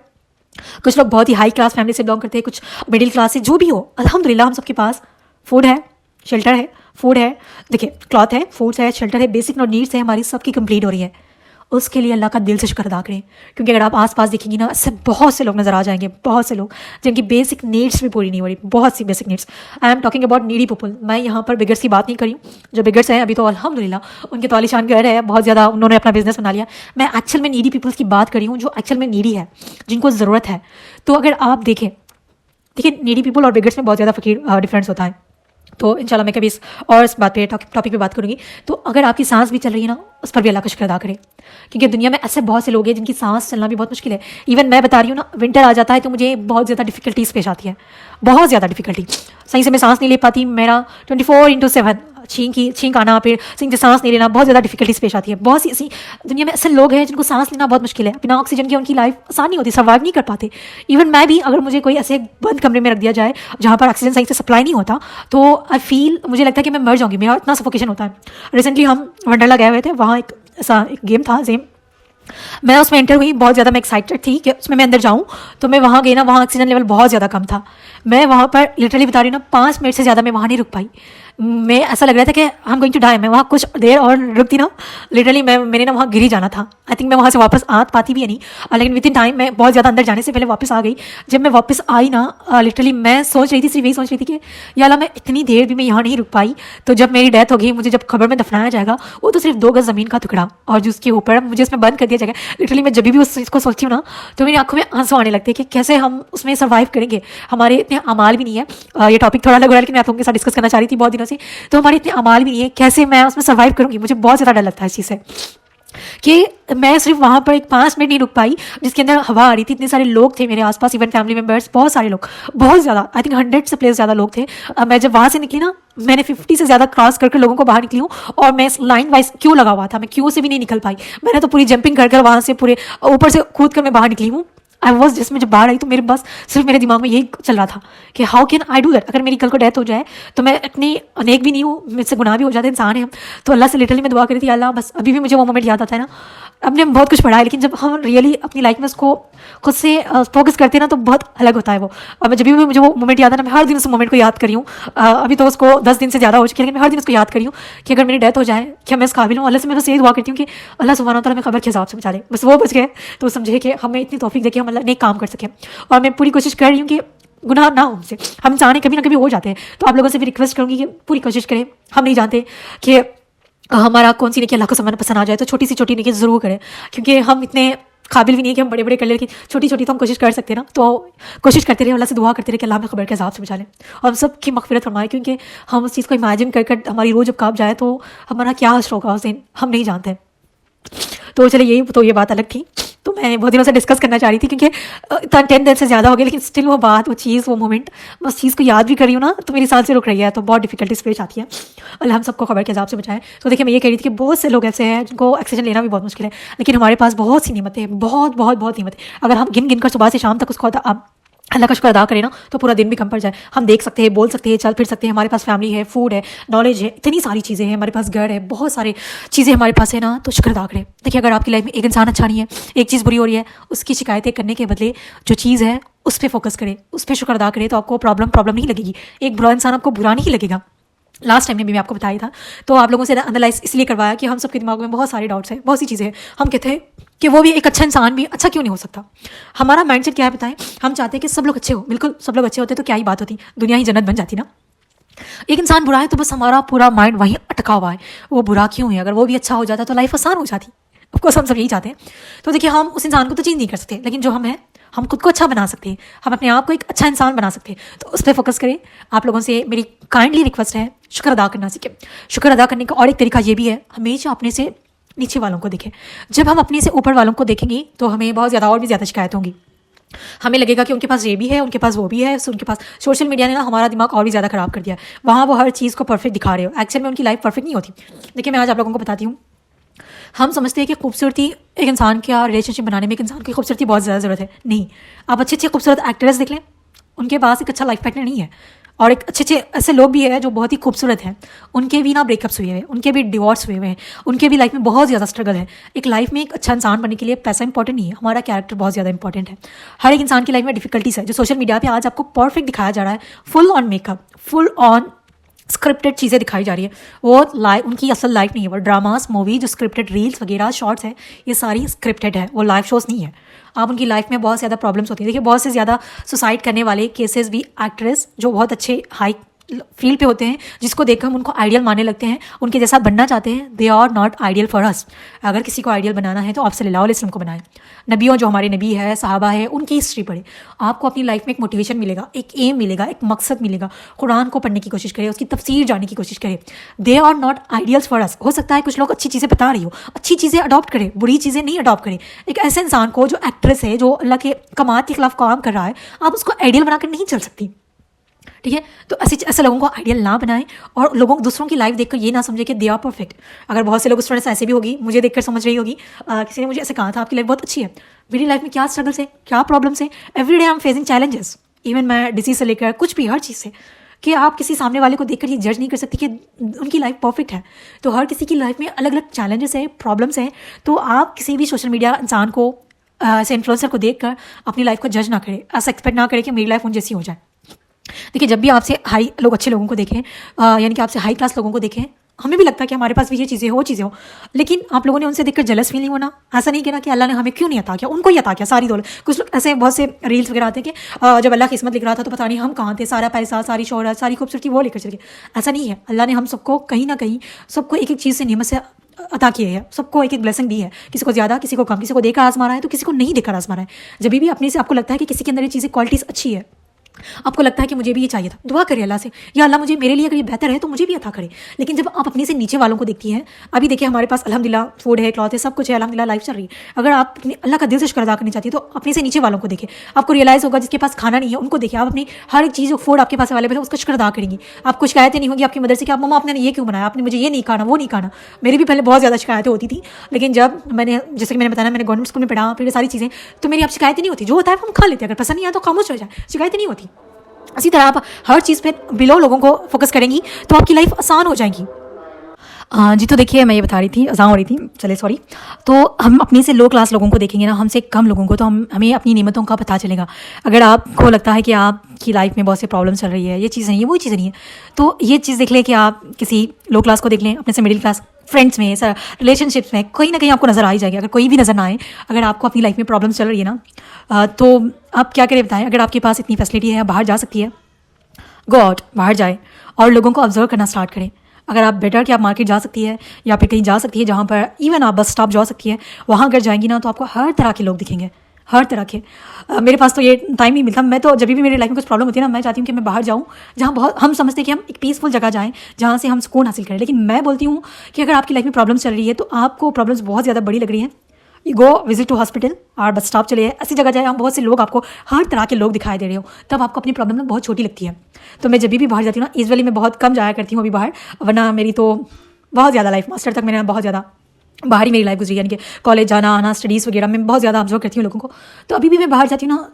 कुछ लोग बहुत ही हाई क्लास फैमिली से बिलोंग करते हैं, कुछ मिडिल क्लास से, जो भी हो, अल्हम्दुलिल्लाह हम सबके पास फूड है, शेल्टर है, फूड है, देखिए क्लॉथ है, फूड्स है, शेल्टर है, बेसिक नीड्स है हमारी सबकी कंप्लीट हो रही है। उसके लिए अल्लाह का दिल से शुक्र अदा करें। क्योंकि अगर आप आसपास देखेंगी ना, ऐसे बहुत से लोग नज़र आ जाएंगे, बहुत से लोग जिनकी बेसिक नीड्स भी पूरी नहीं हो रही, बहुत सी basic needs. I am talking about needy people. मैं यहाँ पर बिगर्स की बात नहीं करी हूँ। जो बिगर्स हैं अभी तो अल्हम्दुलिल्लाह उनके तो आलीशान घर है, बहुत ज़्यादा उन्होंने अपना बिजनेस बना लिया। मैं एक्चुअल में नीडी पीपल्स की बात करी हूँ, जो एक्चुअल में नीडी है, जिनको ज़रूरत है। तो अगर आप देखें, देखिए नीडी पीपल और बिगर्स में बहुत ज़्यादा फकीर डिफरेंस होता है। तो इंशाल्लाह मैं कभी इस बात पे टॉपिक पे बात करूँगी। तो अगर आपकी सांस भी चल रही है ना, उस पर भी अल्लाह का शुक्र अदा करें। क्योंकि दुनिया में ऐसे बहुत से लोग हैं जिनकी सांस चलना भी बहुत मुश्किल है। इवन मैं बता रही हूँ ना, विंटर आ जाता है तो मुझे बहुत ज़्यादा डिफिकल्टीज पेश आती है, बहुत ज़्यादा डिफिकल्टी। सही से मैं सांस नहीं ले पाती, मेरा 24/7 छींक आना, फिर सही से सांस नहीं लेना, बहुत ज़्यादा डिफिकल्टीज पेश आती है। बहुत सी ऐसी दुनिया में ऐसे लोग हैं जिनको सांस लेना बहुत मुश्किल है। बिना ऑक्सीजन के उनकी लाइफ आसान नहीं होती, सर्वाइव नहीं कर पाते। इवन मैं भी, अगर मुझे कोई ऐसे बंद कमरे में रख दिया जाए जहाँ पर ऑक्सीजन सही से सप्लाई नहीं होता, तो आई फील, मुझे लगता है कि मैं मर जाऊँगी, मेरा इतना सफोकेशन होता है। रिसेंटली हम वंडरला गए हुए थे, वहाँ एक ऐसा एक गेम था जेम, मैं उसमें एंटर हुई, बहुत ज़्यादा मैं एक्साइटेड थी कि उसमें मैं अंदर जाऊँ। तो मैं वहाँ गई ना, वहाँ ऑक्सीजन लेवल बहुत ज़्यादा कम था। मैं वहाँ पर लिटरली बता रही हूँ ना, 5 मिनट से ज़्यादा मैं वहाँ नहीं रुक पाई। मैं ऐसा लग रहा था कि I am going to die. मैं वहाँ कुछ देर और रुकती ना, लिटरली मैंने ना वहाँ गिर ही जाना था। आई थिंक मैं वहाँ से वापस आ पाती भी नहीं, लेकिन विद इन टाइम मैं बहुत ज़्यादा अंदर जाने से पहले वापस आ गई। जब मैं वापस आई ना, लिटरली मैं सोच रही थी, सिर्फ यही सोच रही थी कि या अल्लाह मैं इतनी देर भी मैं यहाँ नहीं रुक पाई, तो जब मेरी डेथ होगी, मुझे जब खबर में दफनाया जाएगा, वो तो सिर्फ 2 गज ज़मीन का टुकड़ा, और जो उसके ऊपर मुझे उसमें बंद कर दिया जाएगा। लिटरली मैं जब भी उस चीज़ को सोचती हूँ ना, तो मेरी आंखों में आंसू आने लगते हैं कि कैसे हम उसमें सर्वाइव करेंगे। हमारे इतने अमाल भी नहीं है। ये टॉपिक थोड़ा अलग हो रहा है, लेकिन मैं आप लोगों के साथ डिस्कस करना चाह रही थी बहुत दिनों से। तो हमारे इतने अमाल भी नहीं है, कैसे मैं उसमें सर्वाइव करूँगी, मुझे बहुत ज़्यादा डर लगता है इस चीज़ से। कि मैं सिर्फ वहाँ पर एक 5 मिनट नहीं रुक पाई, जिसके अंदर हवा आ रही थी, इतने सारे लोग थे मेरे आसपास, इवन फैमिली मेम्बर्स, बहुत सारे लोग, बहुत ज़्यादा, आई थिंक 100 से प्लस ज़्यादा लोग थे। मैं जब वहाँ से निकली ना, मैंने 50 से ज़्यादा क्रॉस करके लोगों को बाहर निकली हूँ, और मैं लाइन वाइज क्यू लगा हुआ था, मैं क्यू से भी नहीं निकल पाई, मैंने तो पूरी जंपिंग कर वहाँ से पूरे ऊपर से कूद कर मैं बाहर निकली हूँ। आई वॉज, जिसमें जब बाहर आई तो मेरे बस सिर्फ मेरे दिमाग में यही चल रहा था कि how can I do that. अगर मेरी कल को डेथ हो जाए तो मैं इतनी अनेक भी नहीं हूँ, मुझसे गुनाह भी हो जाते, इंसान है हम। तो अल्लाह से लिटरली मैं दुआ करी थी, अल्लाह बस, अभी भी मुझे वो मोमेंट याद आता है ना। हमने बहुत कुछ पढ़ा है, लेकिन जब हम रियली अपनी लाइफ में उसको खुद से फोकस करते हैं ना, तो बहुत अलग होता है वो। अब जब भी मुझे वो मोमेंट याद है ना, मैं हर दिन उस मोमेंट को याद करी हूँ। अभी तो उसको 10 दिन से ज़्यादा हो चुकी है, लेकिन मैं हर दिन उसको याद करी हूँ कि अगर मेरी डेथ हो जाए, क्या मैं इस काबिल हूँ। अल्लाह से मैं बस यही दुआ करती हूँ कि अल्लाह सुब्हानहू तआला हमें कब्र के हिसाब से बचा ले, बस वो बच गए तो समझे कि हमें इतनी तौफीक दे कि हम अल्लाह नेक काम कर सकें। और मैं पूरी कोशिश कर रही हूँ कि गुनाह ना हो हमसे, हम चाहें कभी ना कभी हो जाते हैं। तो आप लोगों से भी रिक्वेस्ट करूँगी कि पूरी कोशिश करें। हम नहीं जानते कि हमारा कौन सी नेकी अल्लाह को पसंद आ जाए, तो छोटी सी छोटी नेकी ज़रूर करें, क्योंकि हम इतने काबिल भी नहीं है कि हम बड़े बड़े कर ले, लेकिन छोटी छोटी तो हम कोशिश कर सकते हैं ना। तो कोशिश करते रहे, अल्लाह से दुआ करते रहे कि अल्लाह हमें खबर के हिसाब से बचा लें और हम सब की मगफिरत फरमाए, क्योंकि हम उस चीज़ को इमेजिन कर हमारी रूह जब काँप जाए तो हमारा क्या हश्र होगा उस दिन, हम नहीं जानते। तो चलिए, ये बात अलग थी। तो मैं बहुत दिनों से डिस्कस करना चाह रही थी, क्योंकि इतना 10 दिन से ज़्यादा हो गया, लेकिन स्टिल वो बात, वो चीज़, वो मोमेंट, मैं उस चीज़ को याद भी कर रही हूँ ना, तो मेरी सांसें रुक रही है, तो बहुत डिफिकल्टीज पेश आती है। अल्लाह हम सबको खबर के हिसाब से बचाए। तो देखिए, मैं ये कह रही थी कि बहुत से लोग ऐसे हैं जिनको ऑक्सीजन लेना भी बहुत मुश्किल है, लेकिन हमारे पास बहुत सी नेमतें हैं, बहुत बहुत बहुत नेमतें। अगर हम गिन गिन कर सुबह से शाम तक उसको अल्लाह का शुक्र अदा करें ना, तो पूरा दिन भी कम पड़ जाए। हम देख सकते हैं, बोल सकते हैं, चल फिर सकते हैं, हमारे पास फैमिली है, फूड है, नॉलेज है, इतनी सारी चीज़ें हैं, हमारे पास घर है, बहुत सारी चीज़ें हमारे पास है ना, तो शुक्र अदा करें। देखिए, अगर आपकी लाइफ में एक इंसान अच्छा नहीं है, एक चीज़ बुरी हो रही है, उसकी शिकायतें करने के बदले जो चीज़ है उस पर फोकस करें, उस पर शुक्र अदा करें, तो आपको प्रॉब्लम नहीं लगेगी। एक बुरा इंसान आपको बुरा नहीं लगेगा। लास्ट टाइम में भी मैं आपको बताया था, तो आप लोगों से एनालाइज इसलिए करवाया कि हम सबके दिमाग में बहुत सारे डाउट्स हैं, बहुत सी चीज़ें हैं। हम कहते हैं कि वो भी एक अच्छा इंसान भी अच्छा क्यों नहीं हो सकता। हमारा माइंडसेट क्या है बताएं, हम चाहते हैं कि सब लोग अच्छे हो, बिल्कुल सब लोग अच्छे होते तो क्या ही बात होती, दुनिया ही जन्नत बन जाती ना। एक इंसान बुरा है तो बस हमारा पूरा माइंड वहीं अटका हुआ है, वो बुरा क्यों है, अगर वो भी अच्छा हो जाता तो लाइफ आसान हो जाती। ऑफकोर्स हम सब यही चाहते हैं। तो देखिए, हम उस इंसान को तो चेंज नहीं कर सकते, लेकिन जो हम हैं, हम खुद को अच्छा बना सकते हैं, हम अपने आप को एक अच्छा इंसान बना सकते हैं। तो उस पर फोकस करें। आप लोगों से मेरी काइंडली रिक्वेस्ट है, शुक्र अदा करना सीखें। शुक्र अदा करने का और एक तरीका ये भी है, हमेशा अपने से नीचे वालों को देखें। जब हम अपने से ऊपर वालों को देखेंगे तो हमें बहुत ज़्यादा और भी ज़्यादा शिकायत होंगी। हमें लगेगा कि उनके पास ये भी है, उनके पास वो भी है, उनके पास सोशल मीडिया ने ना हमारा दिमाग और भी ज़्यादा ख़राब कर दिया। वहाँ वो हर चीज़ को परफेक्ट दिखा रहे हो, एक्चुअल में उनकी लाइफ परफेक्ट नहीं होती। देखिए, मैं आज आप लोगों को बताती हूँ, हम समझते हैं कि खूबसूरती एक इंसान का रिलेशनशिप बनाने में एक इंसान की खूबसूरती बहुत ज़्यादा ज़रूरत है। नहीं, आप अच्छे अच्छे खूबसूरत एक्ट्रेस देख लें, उनके पास एक अच्छा लाइफ पार्टनर नहीं है। और एक अच्छे अच्छे ऐसे लोग भी हैं जो बहुत ही खूबसूरत हैं, उनके भी ना ब्रेकअप्स हुए हैं, उनके भी डिवोर्स हुए हैं, उनके भी लाइफ में बहुत ज़्यादा स्ट्रगल है। एक लाइफ में एक अच्छा इंसान बनने के लिए पैसा इंपॉर्टेंट नहीं है, हमारा कैरेक्टर बहुत ज़्यादा इंपॉर्टेंट है। हर एक इंसान की लाइफ में डिफिकल्टीज है, जो सोशल मीडिया पे आज आपको परफेक्ट दिखाया जा रहा है, full on makeup, full on scripted चीज़ें दिखाई जा रही है, वो उनकी असल लाइफ नहीं है। वो ड्रामास, मूवी, जो स्क्रिप्टेड रील्स वगैरह शॉर्ट्स हैं, ये सारी स्क्रिप्टेड है, वो लाइव शोज़ नहीं है। आप उनकी लाइफ में बहुत ज़्यादा प्रॉब्लम्स होती है। देखिए, बहुत से ज़्यादा सुसाइड करने वाले केसेस भी एक्ट्रेस जो बहुत अच्छे हाई फील्ड पे होते हैं, जिसको देखकर हम उनको आइडियल मानने लगते हैं, उनके जैसा बनना चाहते हैं, they are not ideal for us. अगर किसी को आइडियल बनाना है तो आप सल्लल्लाहु अलैहि वसल्लम को बनाएं। नबियों, जो हमारे नबी है, सहाबा है, उनकी हिस्ट्री पढ़े, आपको अपनी लाइफ में एक मोटिवेशन मिलेगा, एक एम मिलेगा, एक मकसद मिलेगा। कुरान को पढ़ने की कोशिश करें, उसकी तफसीर जानने की कोशिश करें। They are not ideals for us. हो सकता है कुछ लोग अच्छी चीज़ें बता रही हो, अच्छी चीज़ें अडॉप्ट करें, बुरी चीज़ें नहीं अडॉप्ट करें। एक ऐसे इंसान को जो एक्ट्रेस है, जो अल्लाह के कमात के खिलाफ काम कर रहा है, आप उसको आइडियल बनाकर नहीं चल सकती। ठीक है, तो ऐसे लोगों को आइडियल ना बनाएं, और लोगों दूसरों की लाइफ देखकर ये ना समझे कि दे आर परफेक्ट। अगर बहुत से लोग उस तरह से ऐसे भी होगी, मुझे देखकर समझ रही होगी, किसी ने मुझे ऐसे कहा था आपकी लाइफ बहुत अच्छी है। मेरी लाइफ में क्या स्ट्रगल्स है, क्या प्रॉब्लम्स है, every day I am facing challenges, even मैं डिसीज से लेकर कुछ भी, हर चीज़ से। कि आप किसी सामने वाले को देखकर ये जज नहीं कर सकती कि उनकी लाइफ परफेक्ट है। तो हर किसी की लाइफ में अलग अलग चैलेंजेस हैं, प्रॉब्लम्स हैं। तो आप किसी भी सोशल मीडिया इंसान को, ऐसे इन्फ्लुएंसर को देखकर अपनी लाइफ को जज ना करें, ऐसा एक्सपेक्ट ना करें कि मेरी लाइफ उन जैसी हो जाए। देखिए, जब भी आपसे हाई लोग, अच्छे लोगों को देखें, यानी कि आपसे हाई क्लास लोगों को देखें, हमें भी लगता है कि हमारे पास भी ये चीज़ें हो, लेकिन आप लोगों ने उनसे देखकर जलस फील नहीं होना। ऐसा नहीं कहना कि अल्लाह ने हमें क्यों नहीं अता किया, उनको ही अता किया सारी दौलत। कुछ लोग ऐसे बहुत से रील्स वगैरह आते हैं कि जब अल्लाह किस्मत लिख रहा था तो पता नहीं हम कहाँ थे, सारा पैसा, सारी शोहरत, सारी खूबसूरती वो लेकर चल गए। ऐसा नहीं है, अल्लाह ने हम सबको कहीं ना कहीं, सबको एक एक चीज़ से नियमत से अता किए है, सबको एक एक ब्लेसिंग दी है। किसी को ज़्यादा, किसी को कम, किसी को देकर आजमा रहा है तो किसी को नहीं देकर आजमा रहा है। जब भी अपने से आपको लगता है कि किसी के अंदर ये चीज़ें क्वालिटीज़ अच्छी है, आपको लगता है कि मुझे भी ये चाहिए था, दुआ करिए अल्लाह से, या अल्लाह मुझे मेरे लिए अगर ये बेहतर है तो मुझे भी अता करे। लेकिन जब आप अपने से नीचे वालों को देखती हैं, अभी देखिए हमारे पास अल्हम्दुलिल्लाह फूड है, क्लॉथ है, सब कुछ है, अल्हम्दुलिल्लाह लाइफ चल रही है। अगर आप अल्लाह का दिल से शुक्र अदा करनी चाहती है तो अपने से नीचे वालों को देखें, आपको रियलाइज़ होगा जिसके पास खाना नहीं है उनको देखिए, आप अपनी हर एक चीज़ जो फूड आपके पास अवेलेबल है उसका शुक्र अदा करेंगी। आपको शिकायतें नहीं होगी आपकी मदर से कि आप मम्मा आपने ये क्यों बनाया, आपने मुझे ये नहीं खाना, वो नहीं खाना। मेरी भी पहले बहुत ज़्यादा शिकायतें होती थी, लेकिन जब मैंने, जैसे कि मैंने बताया, मैंने गवर्नमेंट स्कूल में पढ़ा, फिर ये सारी चीज़ें, तो मेरी अब शिकायतें नहीं होती। जो होता है हम खा लेते हैं, अगर पसंद नहीं आया तो खामोश हो जाए, शिकायतें नहीं होती। इसी तरह आप हर चीज़ पे बिलो लोगों को फोकस करेंगी तो आपकी लाइफ आसान हो जाएगी। जी, तो देखिए मैं ये बता रही थी, अज़ां हो रही थी, चले सॉरी। तो हम अपने से लो क्लास लोगों को देखेंगे ना, हमसे कम लोगों को, तो हमें अपनी नेमतों का पता चलेगा। अगर आपको लगता है कि आपकी लाइफ में बहुत सी प्रॉब्लम चल रही है, ये चीज़ नहीं है, वो चीज़ नहीं है, तो ये चीज़ देख लें कि आप किसी लो क्लास को देख लें, अपने से मिडिल क्लास फ्रेंड्स में, सर रिलेशनशिप्स में, कहीं ना कहीं आपको नज़र आ ही जाएगी। अगर कोई भी नज़र ना आए, अगर आपको अपनी लाइफ में प्रॉब्लम चल रही है ना, तो आप क्या करें बताएं। अगर आपके पास इतनी फैसिलिटी है, आप बाहर जा सकती है, गो आउट, बाहर जाए और लोगों को ऑब्जर्व करना स्टार्ट करें। अगर आप बेटर कि आप मार्केट जा सकती है या फिर कहीं जा सकती है जहाँ पर इवन आप बस स्टॉप जा सकती है, वहाँ अगर जाएंगी ना तो आपको हर तरह के लोग दिखेंगे, हर तरह के। मेरे पास तो ये टाइम नहीं मिलता। मैं तो जब भी मेरी लाइफ में कुछ प्रॉब्लम होती है ना, मैं चाहती हूँ कि मैं बाहर जाऊँ, जहाँ बहुत, हम समझते हैं कि हम एक पीसफुल जगह जाएँ जहाँ से हम सुकून हासिल करें। लेकिन मैं बोलती हूँ कि अगर आपकी लाइफ में प्रॉब्लम चल रही है तो आपको प्रॉब्लम्स बहुत ज़्यादा बड़ी लग रही हैं, you go visit to hospital और बस स्टॉप चले, ऐसी जगह जाए हम बहुत से लोग, आपको हर तरह के लोग दिखाई दे रहे हो, तब आपको अपनी प्रॉब्लम ना बहुत छोटी लगती है। तो मैं जब भी बाहर जाती हूँ ना, यूजुअली मैं बहुत कम जाया करती हूँ अभी बाहर, वरना मेरी तो बहुत ज़्यादा लाइफ, मास्टर तक मैंने बहुत ज़्यादा बाहर ही मेरी लाइफ गुजरी, यानी कि कॉलेज जाना आना, स्टडीज़ वगैरह में बहुत ज़्यादा ऑब्जर्व करती हूँ लोगों को। तो अभी भी मैं बाहर जाती हूँ ना,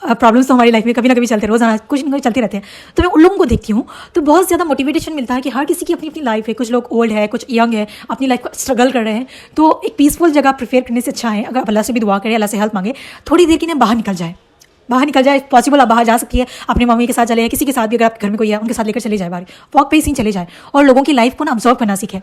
प्रॉब्लम्स तो हमारी लाइफ में कभी ना कभी चलते, रोज़ाना कुछ ना कुछ चलते रहते हैं, तो मैं उन लोगों को देखती हूँ तो बहुत ज़्यादा मोटिवेशन मिलता है कि हर किसी की अपनी अपनी लाइफ है, कुछ लोग ओल्ड है, कुछ यंग है, अपनी लाइफ को स्ट्रगल कर रहे हैं। तो एक पीसफुल जगह प्रिफेयर करने से अच्छा है अगर आप अल्लाह से भी दुआ करें, अल्लाह से हेल्प मांगे, थोड़ी देर के लिए बाहर निकल जाए, बाहर निकल जाए। पॉसिबल आप बाहर जा सकती है, अपनी मम्मी के साथ चले, किसी के साथ भी, अगर आपके घर में कोई है उनके साथ लेकर चले जाए, बाहर वॉक पे ही चले जाए और लोगों की लाइफ को ना ऑब्जर्व करना सीखे।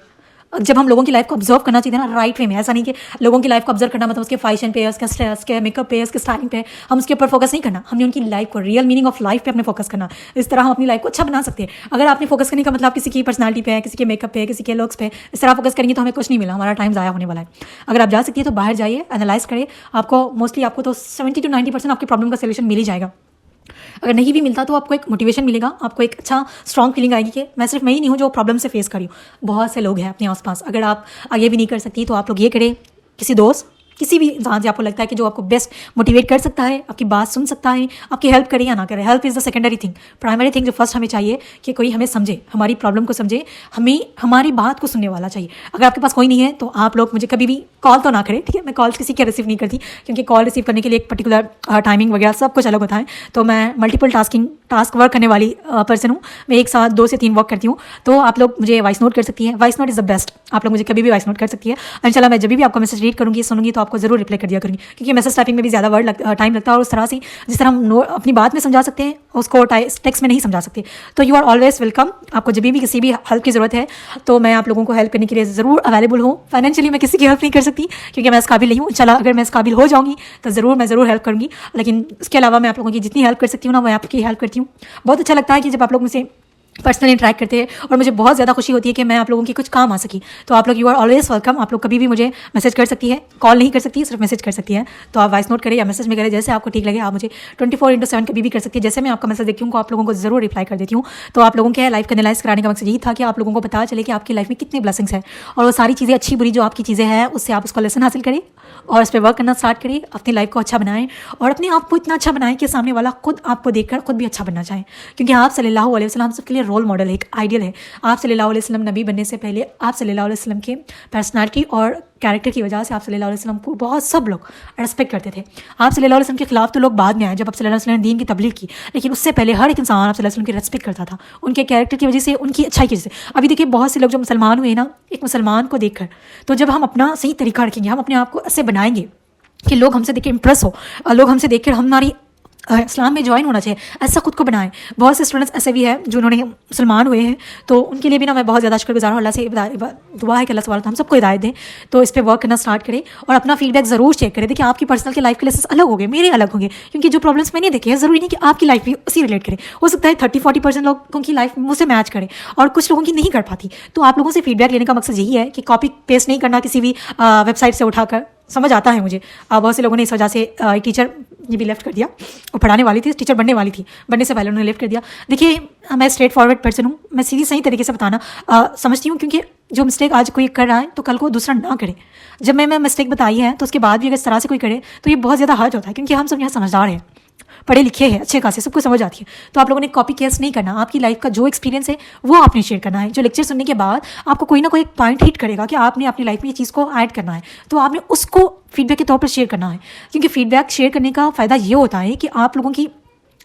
जब हम लोगों की लाइफ को ऑब्जर्व करना चाहिए ना राइट वे में, ऐसा नहीं कि लोगों की लाइफ को ऑब्जर्व करना मतलब उसके फैशन पे, उसके मेकअप पे, उसके स्टाइलिंग पे, हम उसके ऊपर फोकस नहीं करना, हमने उनकी लाइफ को, रियल मीनिंग ऑफ लाइफ पे अपने फोकस करना। इस तरह हम अपनी लाइफ को अच्छा बना सकते हैं। अगर आपने फोकस करने का मतलब किसी की पर्सनालिटी पे है, किसी के मेकअप पे, किसी के लुक्स पे, इस तरह फोकस करेंगे तो हमें कुछ नहीं मिला, हमारा टाइम ज़ाया होने वाला है। अगर आप जा सकती है तो बाहर जाइए, एनालाइज करें, आपको मोस्टली आपको तो 70 to 90% आपकी प्रॉब्लम का सोल्यूशन मिल ही जाएगा। अगर नहीं भी मिलता तो आपको एक मोटिवेशन मिलेगा, आपको एक अच्छा स्ट्रॉन्ग फीलिंग आएगी कि मैं सिर्फ मैं ही नहीं हूँ जो प्रॉब्लम से फेस कर रही हूँ, बहुत से लोग हैं अपने आसपास। अगर आप आगे भी नहीं कर सकती तो आप लोग ये करें, किसी दोस्त, किसी भी इंसान से आपको लगता है कि जो आपको बेस्ट मोटिवेट कर सकता है, आपकी बात सुन सकता है, आपकी हेल्प करे या ना करे, help is the secondary thing. Primary thing जो फर्स्ट हमें चाहिए कि कोई हमें समझे, हमारी प्रॉब्लम को समझे, हमें हमारी बात को सुनने वाला चाहिए। अगर आपके पास कोई नहीं है तो आप लोग मुझे कभी भी कॉल तो ना करें, ठीक है। मैं कॉल किसी के रिसीव नहीं करती क्योंकि कॉल रिसीव करने के लिए एक पर्टिकुलर टाइमिंग वगैरह सब कुछ अलग होता है। तो मैं मल्टीपल टास्क वर्क करने वाली पर्सन हूँ, मैं एक साथ 2 से 3 वर्क करती हूँ। तो आप लोग मुझे वॉइस नोट कर सकती हैं, voice note is the best. आप लोग मुझे कभी भी वॉइस नोट कर सकती है, इंशाल्लाह मैं जब भी आपका मैसेज रीड करूँगी, सुनूंगी तो आपको जरूर रिप्लाई कर दिया करूँगी, क्योंकि मैसेज टाइपिंग में भी ज़्यादा टाइम लगता है और उस तरह से जिस तरह हम अपनी बात में समझा सकते हैं उसको टेक्स्ट में नहीं समझा सकते। तो यू आर ऑलवेज वेलकम। आपको जब भी किसी भी हेल्प की ज़रूरत है तो मैं आप लोगों को हेल्प करने के लिए ज़रूर अवेलेबल हूँ। फाइनेंशियली मैं किसी की हेल्प नहीं कर सकती क्योंकि मैं इस काबिल नहीं हूँ। इंशाल्लाह अगर मैं इस काबिल हो जाऊँगी तो मैं ज़रूर हेल्प करूँगी, लेकिन इसके अलावा मैं आप लोगों की जितनी हेल्प कर सकती हूँ ना मैं आपकी हेल्प करती हूँ। बहुत अच्छा लगता है कि जब आप लोग मुझसे पर्सनली इंटरेक्ट करते हैं और मुझे बहुत ज़्यादा खुशी होती है कि मैं आप लोगों की कुछ काम आ सकी। तो आप लोग यू आर ऑलवेज वेलकम। आप लोग कभी भी मुझे मैसेज कर सकती है, कॉल नहीं कर सकती, सिर्फ मैसेज कर सकती है। तो आप वॉइस नोट करें या मैसेज में करें, जैसे आपको ठीक लगे। आप मुझे 24/7 कभी भी कर सकती है। जैसे मैं आपका मैसेज देखती हूँ आप लोगों को ज़रूर रिप्लाई कर देती हूँ। तो आप लोगों के लाइफ का एनालाइज कराने का मकसद यही था कि आप लोगों को पता चले कि आपकी लाइफ में कितने ब्लेसिंग्स हैं और वो सारी चीज़ें अच्छी बुरी जो आपकी चीज़ें हैं उससे आप उसका लेसन हासिल करें और उस पर वर्क करना स्टार्ट करें। अपनी लाइफ को अच्छा बनाएं और अपने आप को इतना अच्छा बनाएं कि सामने वाला खुद आपको देखकर खुद भी अच्छा बनना चाहे, क्योंकि आप सल्लल्लाहु अलैहि वसल्लम सबके लिए रोल मॉडल है, एक आइडियल है। आप सल्लल्लाहु अलैहि वसल्लम नबी बनने से पहले आप सल्लल्लाहु अलैहि वसल्लम के पर्सनालिटी और कैरेक्टर की वजह से आप सल्लल्लाहु अलैहि वसल्लम को बहुत सब लोग रिस्पेक्ट करते थे। आप सल्लल्लाहु अलैहि वसल्लम के खिलाफ तो लोग बाद में आए जब आप सल्लल्लाहु अलैहि वसल्लम ने दीन की तबलीग की, लेकिन उससे पहले हर एक इंसान आप सल्लल्लाहु अलैहि वसल्लम की रिस्पेक्ट करता था, उनके कैरेक्टर की वजह से, उनकी अच्छाई की वजह से। अभी देखिए बहुत से लोग जो मुसलमान हुए ना, एक मुसलमान को देखकर, तो जब हम अपना सही तरीका रखेंगे, हम अपने आप को ऐसे बनाएंगे कि लोग हमसे देख के इम्प्रेस हो, लोग हमसे देखकर हमारी इस्लाम में ज्वाइन होना चाहिए, ऐसा खुद को बनाएं। बहुत से स्टूडेंट्स ऐसे भी हैं जो उन्होंने मुसलमान हुए हैं, तो उनके लिए भी ना मैं बहुत ज़्यादा शुक्रगुजार हूँ। अल्लाह से दुआ है कि अल्लाह सुब्हानहू हम सबको हिदायत दें। तो इस पर वर्क करना स्टार्ट करें और अपना फीडबैक ज़रूर चेक करें। देखिए आपकी पर्सनल के लाइफ के लेसन अलग होंगे, मेरे अलग होंगे, क्योंकि जो प्रॉब्लम्स मैंने देखे हैं ज़रूरी नहीं कि आपकी लाइफ भी उसी रिलेट करें। हो सकता है 30-40% लोगों की लाइफ मुझसे मैच करे और कुछ लोगों की नहीं कर पाती। तो आप लोगों से फीडबैक लेने का मकसद यही है कि कॉपी पेस्ट नहीं करना किसी भी वेबसाइट से उठाकर। समझ आता है मुझे बहुत से लोगों ने इस वजह से टीचर ये भी लेफ्ट कर दिया। वो पढ़ाने वाली थी, टीचर बनने वाली थी, बनने से पहले उन्होंने लेफ्ट कर दिया। देखिए मैं स्ट्रेट फॉरवर्ड पर्सन हूँ, मैं सीधी सही तरीके से बताना समझती हूँ, क्योंकि जो मिस्टेक आज कोई कर रहा है तो कल को दूसरा ना करे। जब मैं मिस्टेक बताई है तो उसके बाद भी अगर इस तरह से कोई करे तो ये बहुत ज़्यादा हर्ट होता है, क्योंकि हम सब यहाँ समझदार हैं, पढ़े लिखे हैं, अच्छे खासे, सबको समझ आती है। तो आप लोगों ने कॉपी केस नहीं करना, आपकी लाइफ का जो एक्सपीरियंस है वो आपने शेयर करना है। जो लेक्चर सुनने के बाद आपको कोई ना कोई पॉइंट हिट करेगा कि आपने अपनी लाइफ में ये चीज़ को ऐड करना है, तो आपने उसको फीडबैक के तौर पर शेयर करना है। क्योंकि फीडबैक शेयर करने का फ़ायदा ये होता है कि आप लोगों की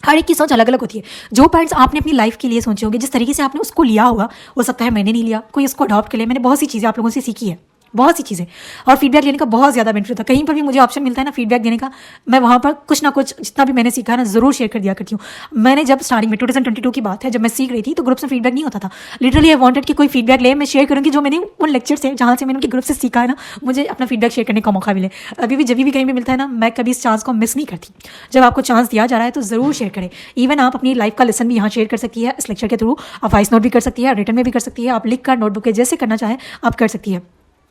हर एक की सोच अलग अलग होती है। जो पॉइंट्स आपने अपनी लाइफ के लिए सोचे होंगे, जिस तरीके से आपने उसको लिया होगा, हो सकता है मैंने नहीं लिया, कोई उसको अडॉप्ट कर ले। मैंने बहुत सी चीज़ें आप लोगों से सीखी है, बहुत सी चीज़ें, और फीडबैक लेने का बहुत ज़्यादा बेनिफिट होता है। कहीं पर भी मुझे ऑप्शन मिलता है ना फीडबैक देने का, मैं वहाँ पर कुछ ना कुछ जितना भी मैंने सीखा है ना ज़रूर शेयर कर दिया करती हूँ। मैंने जब स्टार्टिंग में 2022 की बात है, जब मैं सीख रही थी तो ग्रुप से फीडबैक नहीं होता था। लिटरली आई वांटेड कि कोई फीडबैक ले, मैं शेयर करूँगी जो मैंने उन लेक्चर से, जहाँ से मैंने उनके ग्रुप से सीखा है ना, मुझे अपना फीडबैक शेयर करने का मौका मिले। अभी भी जब भी कहीं भी मिलता है ना, मैं कभी इस चांस को मिस नहीं करती। जब आपको चांस दिया जा रहा है तो ज़रूर शेयर करें। इवन आप अपनी लाइफ का लेसन भी यहाँ शेयर कर सकती है इस लेक्चर के थ्रू। आप वॉइस नोट भी कर सकती है, रिटर्न में भी कर सकती है, आप लिख कर नोटबुक के जैसे करना चाहें आप कर सकती है।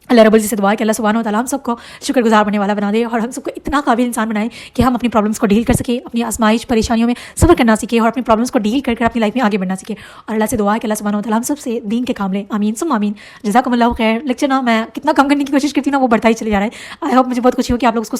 अल्लाह रब्बुल इज़्ज़त से दुआ है कि अल्लाह सुब्हानहू व तआला हम सबको शुक्रगुजार बनने वाला बना दे और हम सबको इतना काबिल इंसान बनाए कि हम अपनी प्रॉब्लम्स को डील कर सके, अपनी आजमाइश परेशानियों में सब्र करना सीखे और अपनी प्रॉब्लम्स को डील कर अपनी लाइफ में आगे बढ़ना सीखे। और अल्लाह से दुआ है कि अल्लाह सुब्हानहू व तआला हम सबसे दीन के काम ले। आमीन सुम आमीन। जज़ाकुमुल्लाहु खैर। लेक्चर ना मैं कितना कम करने की कोशिश करती हूँ ना, वो बढ़ता ही चले जा रहा है। आई होप मुझे बहुत खुशी हो कि आप लोग उसको